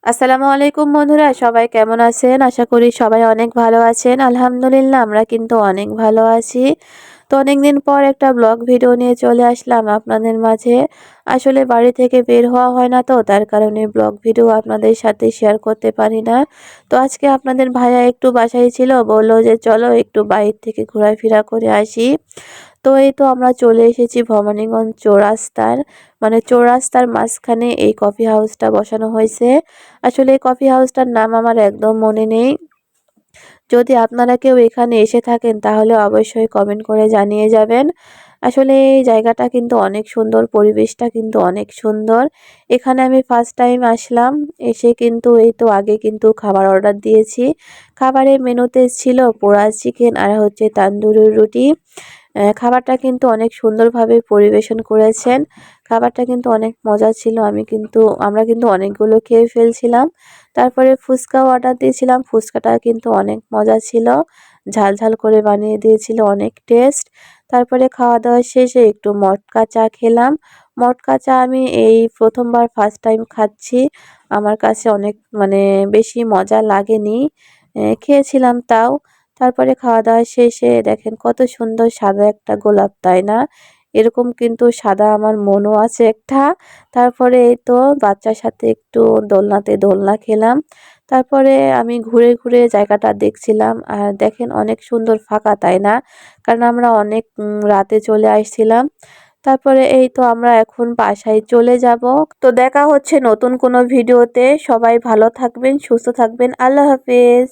আসসালামু আলাইকুম বন্ধুরা, সবাই কেমন আছেন? আশা করি সবাই অনেক ভালো আছেন। আলহামদুলিল্লাহ আমরা কিন্তু অনেক ভালো আছি। তো অনেকদিন পর একটা ব্লগ ভিডিও নিয়ে চলে আসলাম আপনাদের মাঝে। আসলে বাড়ি থেকে বের হওয়া হয় না, তো তার কারণে ব্লগ ভিডিও আপনাদের সাথে শেয়ার করতে পারি না। তো আজকে আপনাদের ভাইয়া একটু বাসায় ছিল, বলল যে চলো একটু বাইরে থেকে ঘোরাফেরা করে আসি। তো এই তো আমরা চলে এসেছি ভবানীগঞ্জ চৌরাস্তার, মানে চৌরাস্তার মাঝখানে এই কফি হাউসটা বসানো হয়েছে। আসলে এই কফি হাউসটার নাম আমার একদম মনে নেই। যদি আপনারা কেউ এখানে এসে থাকেন তাহলে অবশ্যই কমেন্ট করে জানিয়ে যাবেন। আসলে এই জায়গাটা কিন্তু অনেক সুন্দর, পরিবেশটা কিন্তু অনেক সুন্দর। এখানে আমি ফার্স্ট টাইম আসলাম। এসে কিন্তু এই তো আগে কিন্তু খাবার অর্ডার দিয়েছি। খাবারের মেনুতে ছিল পোড়া চিকেন আর হচ্ছে তান্দুরি রুটি। খাবারটা কিন্তু অনেক সুন্দরভাবে পরিবেশন করেছেন। খাবারটা কিন্তু অনেক মজা ছিল। আমরা কিন্তু অনেকগুলো খেয়ে ফেলছিলাম। তারপরে ফুচকাও অর্ডার দিয়েছিলাম। ফুচকাটা কিন্তু অনেক মজা ছিল। ঝাল ঝাল করে বানিয়ে দিয়েছিল, অনেক টেস্ট। তারপরে খাওয়া-দাওয়া শেষে একটু মটকা চা খেলাম। মটকা চা আমি এই প্রথমবার ফার্স্ট টাইম খাচ্ছি। আমার কাছে অনেক মানে বেশি মজা লাগেনি। খেয়েছিলাম তাও। তারপরে খাওয়া-দাওয়া শেষে দেখেন কত সুন্দর সাদা একটা গোলাপ, তাই না? এরকম কিন্তু সাদা আমার মনও আছে একটা। তারপরে এই তো বাচ্চার সাথে একটু দোলনাতে দোলনা খেলাম। তারপরে আমি ঘুরে ঘুরে জায়গাটা দেখছিলাম। আর দেখেন অনেক সুন্দর ফাঁকা, তাই না? কারণ আমরা অনেক রাতে চলে আসছিলাম। তারপরে এই তো আমরা এখন বাসায় চলে যাব। তো দেখা হচ্ছে নতুন কোনো ভিডিওতে। সবাই ভালো থাকবেন, সুস্থ থাকবেন। আল্লাহ হাফেজ।